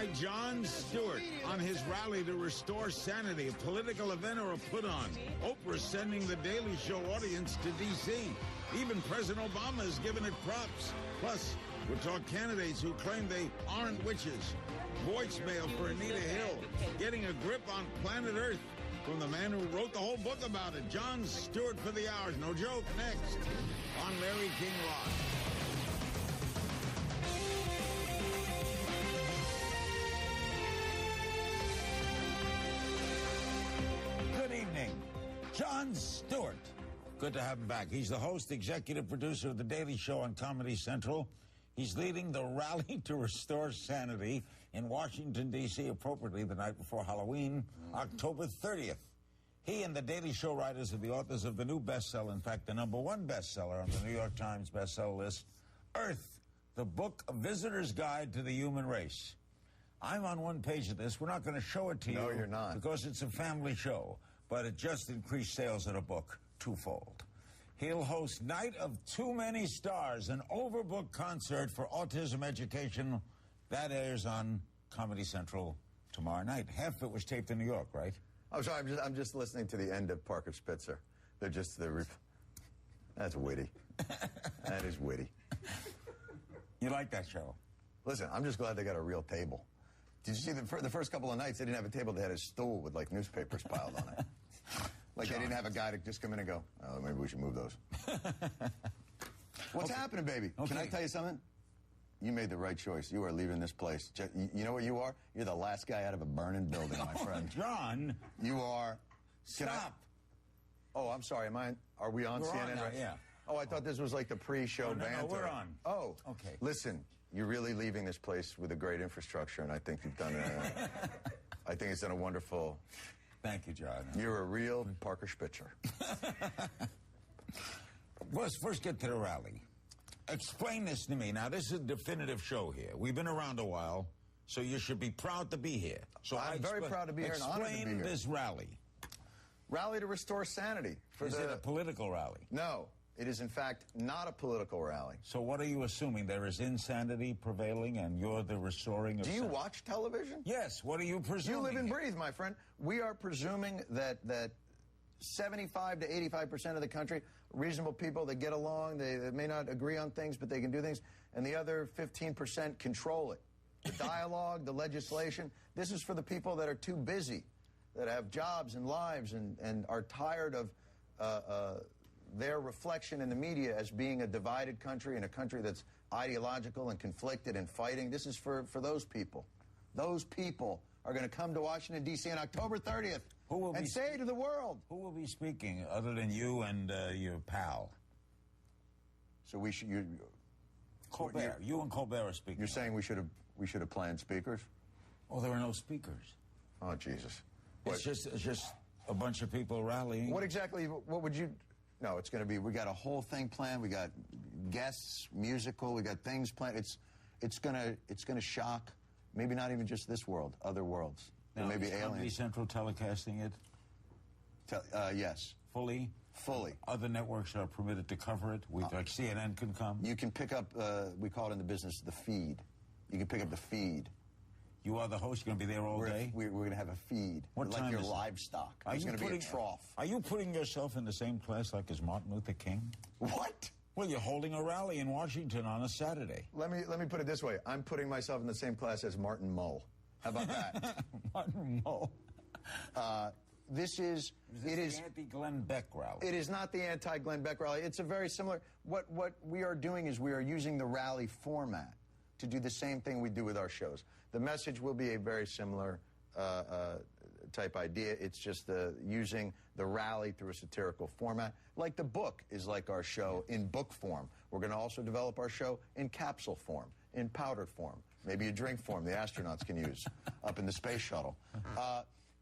with Jon Stewart on his rally to restore sanity, a political event or a put-on. Oprah's sending the Daily Show audience to D.C. Even President Obama has given it props. Plus, we'll talk candidates who claim they aren't witches. Voicemail for Anita Hill, getting a grip on planet Earth from the man who wrote the whole book about it. Jon Stewart for the hours. No joke. Next on Larry King Live. Good evening. Jon Stewart. Good to have him back. He's the host, executive producer of The Daily Show on Comedy Central. He's leading the Rally to Restore Sanity in Washington, D.C., appropriately the night before Halloween, October 30th. He and The Daily Show writers are the authors of the new bestseller, in fact, the #1 bestseller on the New York Times bestseller list, Earth, the book, A Visitor's Guide to the Human Race. I'm on one page of this. We're not going to show it to you. No, you're not. Because it's a family show, but it just increased sales of the book twofold. He'll host Night of Too Many Stars, an overbooked concert for autism education. That airs on Comedy Central tomorrow night. Half of it was taped in New York, right? I'm sorry, I'm just listening to the end of Parker Spitzer. That's witty. That is witty. You like that show? Listen, I'm just glad they got a real table. Did you see the first couple of nights, they didn't have a table, they had a stool with, like, newspapers piled on it. Like, John. They didn't have a guy to just come in and go, oh, maybe we should move those. What's happening, baby? Okay. Can I tell you something? You made the right choice. You are leaving this place. You know what you are? You're the last guy out of a burning building, my friend. John. You are. Stop. Oh, I'm sorry. Are we on CNN? On now, yeah. Oh, I thought this was like the pre-show banter. No, we're on. Oh. Okay. Listen, you're really leaving this place with a great infrastructure, and I think you've done I think it's done a wonderful... Thank you, John. You're a real Parker Spitzer. Let's first get to the rally. Explain this to me. Now, this is a definitive show here. We've been around a while, so you should be proud to be here. So I'm very proud to be here and honored to be here. Explain this rally. Rally to restore sanity. Is it a political rally? No. It is, in fact, not a political rally. So what are you assuming? There is insanity prevailing and you're the restoring of Do you watch television? Yes. What are you presuming? You live and breathe, my friend. We are presuming that 75 to 85% of the country, reasonable people that get along, they may not agree on things, but they can do things, and the other 15% control it. The dialogue, the legislation, this is for the people that are too busy, that have jobs and lives and are tired of their reflection in the media as being a divided country and a country that's ideological and conflicted and fighting. This is for those people. Those people are going to come to Washington, D.C. on October 30th and say to the world. Who will be speaking other than you and your pal? So we should... Colbert. You and Colbert are speaking. You're saying we should have planned speakers? Oh, there are no speakers. Oh, Jesus. It's just a bunch of people rallying. What would you... No, it's going to be, we got a whole thing planned. We got guests, musical, we got things planned. It's going to shock, maybe not even just this world, other worlds. Now, maybe is aliens. Comedy Central telecasting it? Yes. Fully? Fully. Other networks are permitted to cover it? Like CNN can come? You can pick up, we call it in the business, the feed. You can pick up the feed. You are the host. You're going to be there all day? We're going to have a feed. What time like your is it? livestock. It's going to be a trough. Are you putting yourself in the same class like as Martin Luther King? What? Well, you're holding a rally in Washington on a Saturday. Let me put it this way. I'm putting myself in the same class as Martin Mull. How about that? Martin Mull. This is the anti-Glenn Beck rally. It is not the anti-Glenn Beck rally. It's a very similar... What we are doing is we are using the rally format to do the same thing we do with our shows. The message will be a very similar type idea. It's just using the rally through a satirical format. Like the book is like our show in book form. We're going to also develop our show in capsule form, in powdered form, maybe a drink form the astronauts can use up in the space shuttle.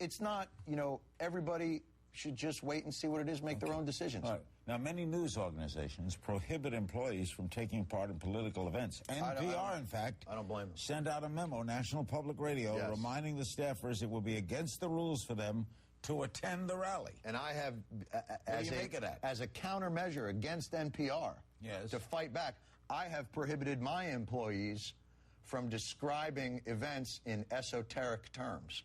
It's not, everybody should just wait and see what it is, make their own decisions. All right. Now, many news organizations prohibit employees from taking part in political events. NPR, in fact, I don't blame them. Sent out a memo, National Public Radio, reminding the staffers it will be against the rules for them to attend the rally. And I have, as a countermeasure against NPR, yes, to fight back, I have prohibited my employees from describing events in esoteric terms.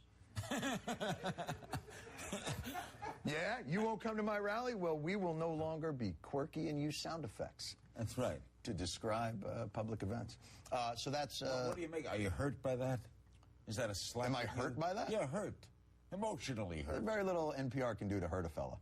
Yeah, you won't come to my rally? Well, we will no longer be quirky and use sound effects. That's right. To describe public events. So that's... what do you make? Are you hurt by that? Is that a slap? Am I hurt by that? Yeah, hurt. Emotionally hurt. Very little NPR can do to hurt a fella.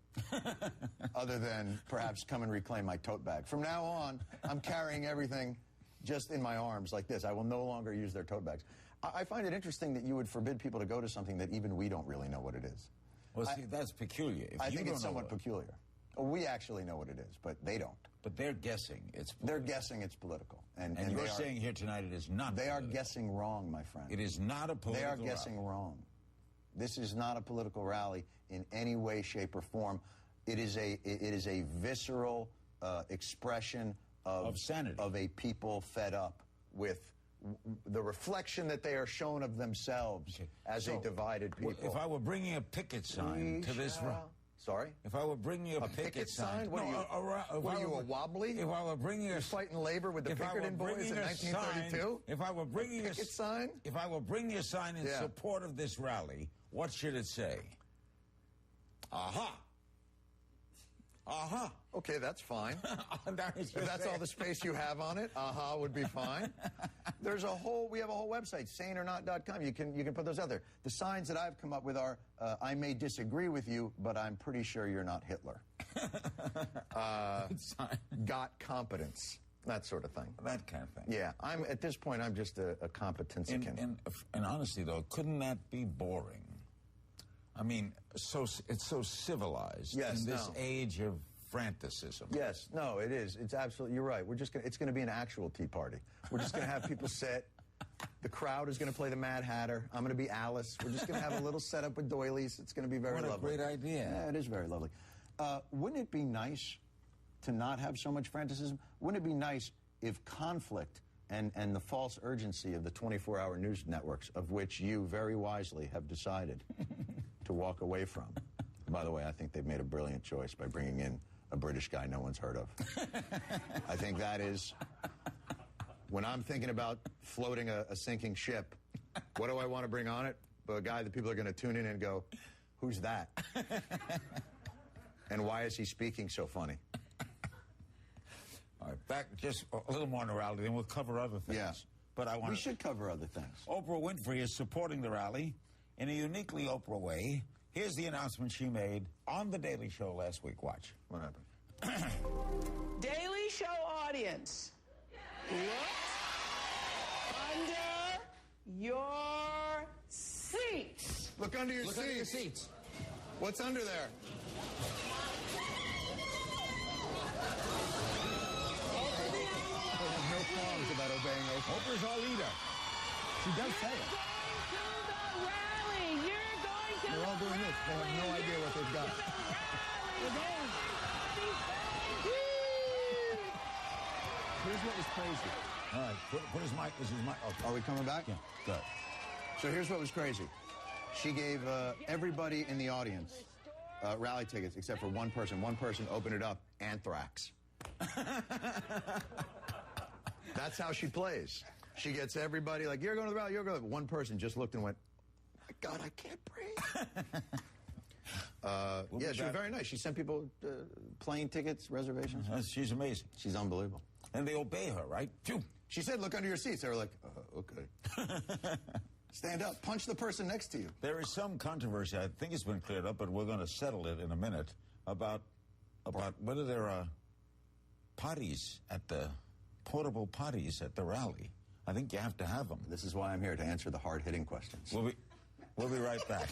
Other than perhaps come and reclaim my tote bag. From now on, I'm carrying everything just in my arms like this. I will no longer use their tote bags. I find it interesting that you would forbid people to go to something that even we don't really know what it is. Well, see, that's peculiar. I think it's somewhat peculiar. We actually know what it is, but they don't. But they're guessing it's political. They're guessing it's political. And you're saying here tonight it is not They political. are guessing wrong, my friend. It is not a political They are guessing wrong. This is not a political rally in any way, shape, or form. It is a visceral expression of sanity, of a people fed up with the reflection that they are shown of themselves as a divided people. If I were bringing a picket sign to this... Sorry? If I were bringing a picket sign... What are you, a wobbly? If I were bringing You're fighting labor with the Pinkerton boys in 1932? If I were bringing a picket sign? If I were bringing a sign in support of this rally, what should it say? Aha! Aha! Okay, that's fine. If that's all the space you have on it, aha would be fine. We have a whole website, saneornot.com. You can put those out there. The signs that I've come up with are, I may disagree with you, but I'm pretty sure you're not Hitler. Got competence. That sort of thing. That kind of thing. Yeah, at this point, I'm just a competensican. And honestly, though, couldn't that be boring? I mean, it's so civilized in this age of franticism. Yes, no, it is. It's absolutely, you're right. It's going to be an actual Tea Party. We're just going to have people sit. The crowd is going to play the Mad Hatter. I'm going to be Alice. We're just going to have a little setup with doilies. It's going to be very lovely. What a great idea. Yeah, it is very lovely. Wouldn't it be nice to not have so much franticism? Wouldn't it be nice if conflict and the false urgency of the 24-hour news networks, of which you very wisely have decided to walk away from. By the way, I think they've made a brilliant choice by bringing in a British guy no one's heard of. I think that is, when I'm thinking about floating a sinking ship, what do I want to bring on it? But a guy that people are going to tune in and go, who's that? And why is he speaking so funny? All right, back just a little more morality, and we'll cover other things. Yeah. But we should cover other things. Oprah Winfrey is supporting the rally in a uniquely Oprah way. Here's the announcement she made on The Daily Show last week. Watch. What happened? Daily Show audience, look under your seats. Look under your seats. Look under your seats. What's under there? No qualms about obeying Oprah. Oprah's our leader. She does say it. They're all doing this. They have no idea what they've got. Here's what was crazy. All right, put his mic. This is mic. Okay. Are we coming back? Yeah, good. So here's what was crazy. She gave everybody in the audience rally tickets except for one person. One person opened it up, anthrax. That's how she plays. She gets everybody like, you're going to the rally, you're going to... One person just looked and went, my God, I can't breathe. Yeah, she was very nice. She sent people plane tickets, reservations. She's amazing. She's unbelievable. And they obey her, right? Phew. She said, look under your seats. They were like, okay. Stand up. Punch the person next to you. There is some controversy. I think it's been cleared up, but we're going to settle it in a minute about whether there are potties at the portable potties at the rally. I think you have to have them. This is why I'm here, to answer the hard-hitting questions. We'll be right back.